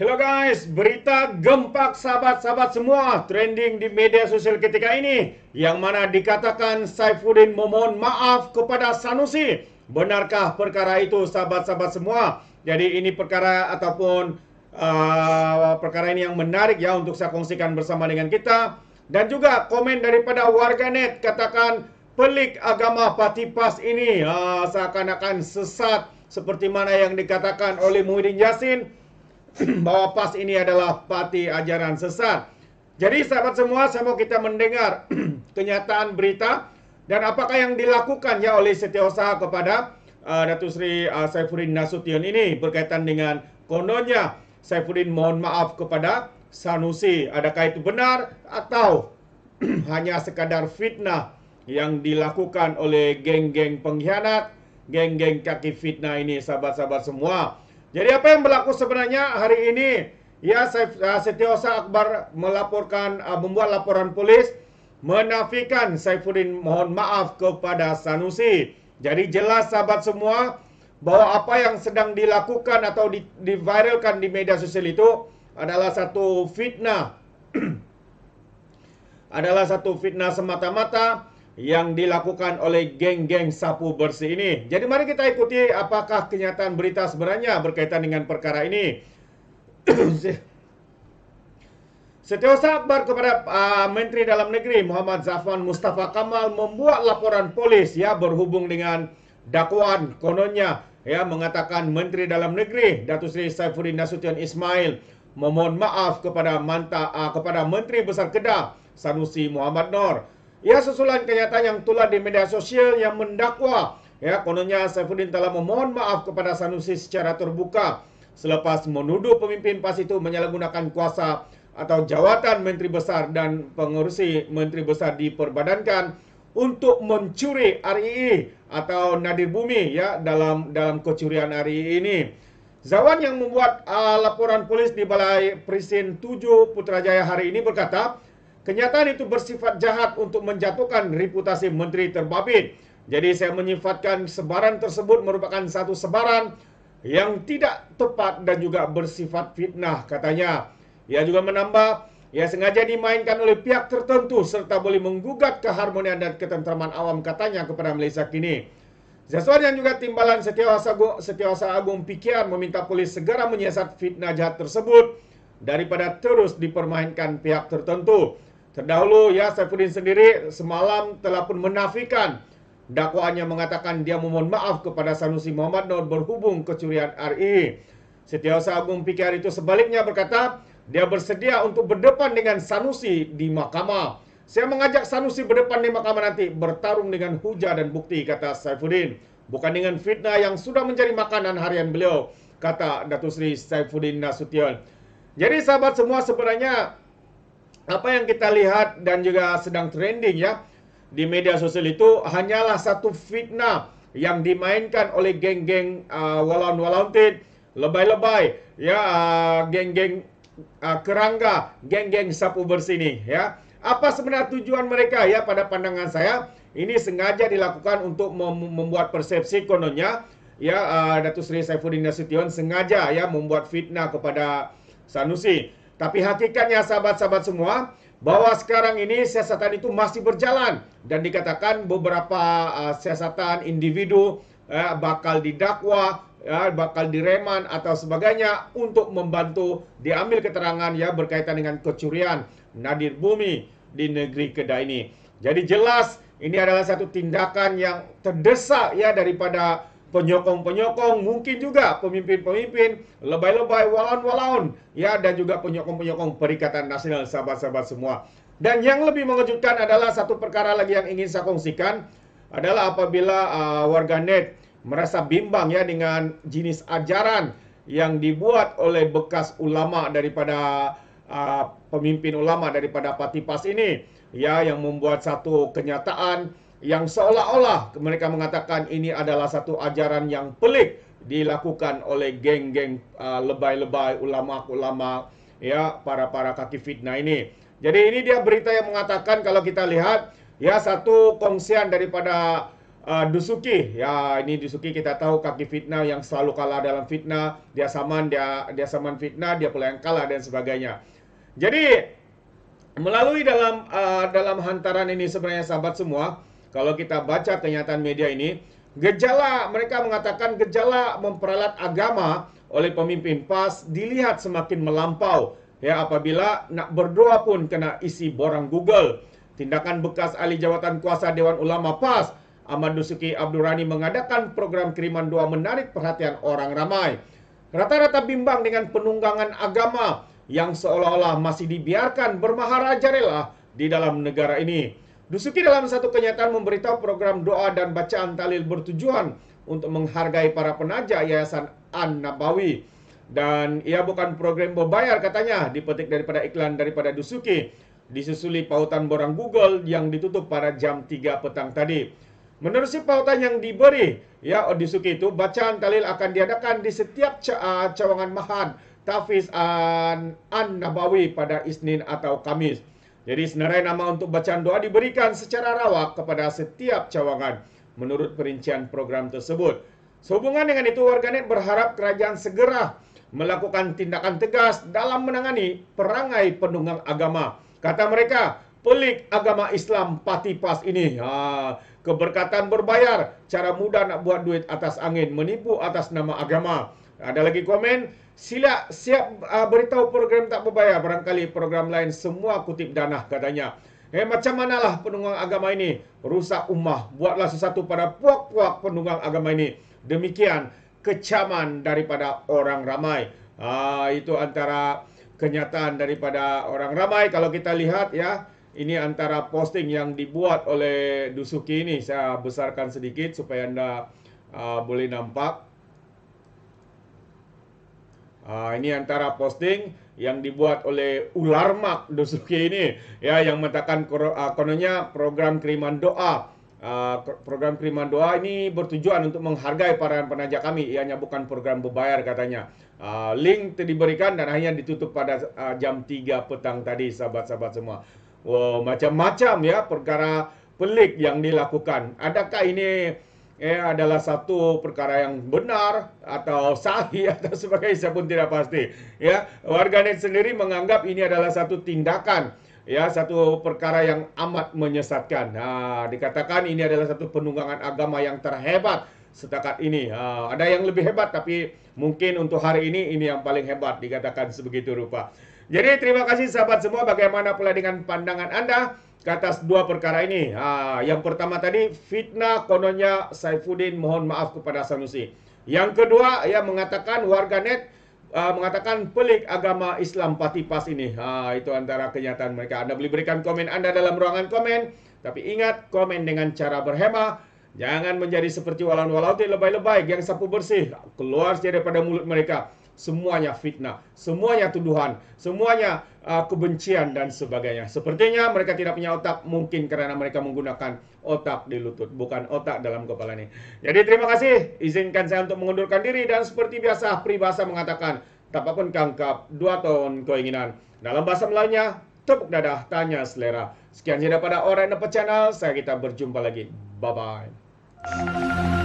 Hello guys, berita gempak sahabat-sahabat semua trending di media sosial ketika ini, yang mana dikatakan Saifuddin memohon maaf kepada Sanusi. Benarkah perkara itu sahabat-sahabat semua? Jadi ini perkara ataupun perkara ini yang menarik ya untuk saya kongsikan bersama dengan kita. Dan juga komen daripada warganet katakan pelik agama Patipas ini seakan-akan sesat seperti mana yang dikatakan oleh Muhyiddin Yassin bahwa PAS ini adalah parti ajaran sesat. Jadi sahabat semua, saya mau kita mendengar kenyataan berita dan apakah yang dilakukan ya oleh Setiausaha kepada Datuk Seri Saifuddin Nasution ini berkaitan dengan kononnya Saifuddin mohon maaf kepada Sanusi. Adakah itu benar atau hanya sekadar fitnah yang dilakukan oleh geng-geng pengkhianat, geng-geng kaki fitnah ini sahabat-sahabat semua. Jadi apa yang berlaku sebenarnya hari ini? Ya, Setiausaha Akbar melaporkan, membuat laporan polis menafikan Saifuddin mohon maaf kepada Sanusi. Jadi jelas sahabat semua bahwa apa yang sedang dilakukan atau diviralkan di media sosial itu adalah satu fitnah. Adalah satu fitnah semata-mata yang dilakukan oleh geng-geng sapu bersih ini. Jadi mari kita ikuti apakah kenyataan berita sebenarnya berkaitan dengan perkara ini. Setiausaha Akbar kepada Menteri Dalam Negeri Muhammad Zafran Mustafa Kamal membuat laporan polis ya berhubung dengan dakwaan kononnya ya mengatakan Menteri Dalam Negeri Datuk Seri Saifuddin Nasution Ismail memohon maaf kepada Menteri Besar Kedah Sanusi Muhammad Nor. Ya, susulan kenyataan yang tular di media sosial yang mendakwa ya kononnya Saifuddin telah memohon maaf kepada Sanusi secara terbuka selepas menuduh pemimpin PAS itu menyalahgunakan kuasa atau jawatan Menteri Besar dan pengurusi Menteri Besar diperbadankan untuk mencuri RII atau Nadir Bumi ya dalam kecurian RII ini. Zawan yang membuat laporan polis di Balai Presin 7 Putrajaya hari ini berkata, kenyataan itu bersifat jahat untuk menjatuhkan reputasi menteri terbabit. Jadi saya menyifatkan sebaran tersebut merupakan satu sebaran yang tidak tepat dan juga bersifat fitnah, katanya. Ia juga menambah, ia sengaja dimainkan oleh pihak tertentu serta boleh menggugat keharmonian dan ketentraman awam, katanya kepada Malaysia Kini. Zaswan yang juga timbalan Setiausaha Agung PKR meminta polis segera menyiasat fitnah jahat tersebut daripada terus dipermainkan pihak tertentu. Terdahulu ya Saifuddin sendiri semalam telah pun menafikan dakwaannya mengatakan dia memohon maaf kepada Sanusi Muhammad Nor berhubung kecurian RI. Setiausaha Agung PKR itu sebaliknya berkata dia bersedia untuk berdepan dengan Sanusi di mahkamah. Saya mengajak Sanusi berdepan di mahkamah nanti bertarung dengan hujah dan bukti, kata Saifuddin. Bukan dengan fitnah yang sudah menjadi makanan harian beliau, kata Datuk Seri Saifuddin Nasution. Jadi sahabat semua, sebenarnya apa yang kita lihat dan juga sedang trending ya di media sosial itu hanyalah satu fitnah yang dimainkan oleh geng-geng walaun-walauntit, lebay-lebay ya, geng-geng kerangga, geng-geng sapu bersih ini ya. Apa sebenarnya tujuan mereka ya? Pada pandangan saya ini sengaja dilakukan untuk membuat persepsi kononnya ya Datuk Seri Saifuddin Nasution sengaja ya membuat fitnah kepada Sanusi. Tapi hakikatnya sahabat-sahabat semua, bahwa sekarang ini siasatan itu masih berjalan dan dikatakan beberapa siasatan individu bakal didakwa, bakal direman atau sebagainya untuk membantu diambil keterangan ya berkaitan dengan kecurian Nadir Bumi di negeri Kedah ini. Jadi jelas ini adalah satu tindakan yang terdesak ya daripada penyokong-penyokong, mungkin juga pemimpin-pemimpin, lebay-lebay, walaun-walaun, ya, dan juga penyokong-penyokong Perikatan Nasional, sahabat-sahabat semua. Dan yang lebih mengejutkan adalah satu perkara lagi yang ingin saya kongsikan, adalah apabila warganet merasa bimbang ya dengan jenis ajaran yang dibuat oleh bekas ulama daripada pemimpin ulama daripada Parti PAS ini, ya, yang membuat satu kenyataan yang seolah-olah mereka mengatakan ini adalah satu ajaran yang pelik dilakukan oleh geng-geng lebay-lebay ulama-ulama ya, para kaki fitnah ini. Jadi ini dia berita yang mengatakan, kalau kita lihat ya, satu kongsian daripada Dusuki. Ya, ini Dusuki kita tahu kaki fitnah yang selalu kalah dalam fitnah. Dia saman fitnah, dia pula yang kalah dan sebagainya. Jadi melalui dalam hantaran ini sebenarnya sahabat semua, kalau kita baca kenyataan media ini, mereka mengatakan gejala memperalat agama oleh pemimpin PAS dilihat semakin melampau. Ya, apabila nak berdoa pun kena isi borang Google. Tindakan bekas ahli jawatan kuasa Dewan Ulama PAS, Ahmad Dusuki Abdurrani, mengadakan program kiriman doa menarik perhatian orang ramai. Rata-rata bimbang dengan penunggangan agama yang seolah-olah masih dibiarkan bermaharajalela di dalam negara ini. Dusuki dalam satu kenyataan memberitahu program doa dan bacaan tahlil bertujuan untuk menghargai para penaja Yayasan An-Nabawi. Dan ia bukan program berbayar katanya, dipetik daripada iklan daripada Dusuki. Disusuli pautan borang Google yang ditutup pada jam 3 petang tadi. Menerusi pautan yang diberi, ya, Dusuki itu, bacaan tahlil akan diadakan di setiap cawangan mahad Tafiz An-Nabawi pada Isnin atau Kamis. Jadi senarai nama untuk bacaan doa diberikan secara rawak kepada setiap cawangan menurut perincian program tersebut. Sehubungan dengan itu, warganet berharap kerajaan segera melakukan tindakan tegas dalam menangani perangai penunggang agama. Kata mereka, pelik agama Islam Parti PAS ini. Keberkatan berbayar, cara mudah nak buat duit atas angin, menipu atas nama agama. Ada lagi komen, siap beritahu program tak berbayar, barangkali program lain semua kutip dana katanya. Macam manalah penunggang agama ini rusak ummah, buatlah sesuatu pada puak-puak penunggang agama ini. Demikian kecaman daripada orang ramai. Itu antara kenyataan daripada orang ramai. Kalau kita lihat, ya, ini antara posting yang dibuat oleh Dusuki ini. Saya besarkan sedikit supaya anda boleh nampak. Ini antara posting yang dibuat oleh Ularmak Dusuki ini, ya, yang mengatakan kononnya program kiriman doa. Program kiriman doa ini bertujuan untuk menghargai para penaja kami. Ianya bukan program berbayar katanya. Link diberikan dan akhirnya ditutup pada jam 3 petang tadi, sahabat-sahabat semua. Wow, macam-macam, ya, perkara pelik yang dilakukan. Adakah ini adalah satu perkara yang benar atau sahih atau sebagainya, saya pun tidak pasti. Ya, warganet sendiri menganggap ini adalah satu tindakan, ya, satu perkara yang amat menyesatkan. Dikatakan ini adalah satu penunggangan agama yang terhebat setakat ini. Ada yang lebih hebat, tapi mungkin untuk hari ini yang paling hebat, dikatakan sebegitu rupa. Jadi terima kasih sahabat semua, bagaimana pula dengan pandangan anda ke atas dua perkara ini. Yang pertama tadi, fitnah kononnya Saifuddin mohon maaf kepada Sanusi. Yang kedua, ya, mengatakan warganet mengatakan pelik agama Islam Parti PAS ini. Itu antara kenyataan mereka. Anda boleh berikan komen anda dalam ruangan komen, tapi ingat, komen dengan cara berhemah. Jangan menjadi seperti walan-walauti lebay-lebay yang sapu bersih keluar saja daripada mulut mereka. Semuanya fitnah, semuanya tuduhan, semuanya kebencian dan sebagainya. Sepertinya mereka tidak punya otak, mungkin karena mereka menggunakan otak di lutut, bukan otak dalam kepala ini. Jadi terima kasih, izinkan saya untuk mengundurkan diri, dan seperti biasa peribahasa mengatakan, tapapun kangkap, 2 tahun keinginan. Dalam bahasa Melayunya, tepuk dadah, tanya selera. Sekian saja daripada Alright Nampak Channel, kita berjumpa lagi. Bye-bye.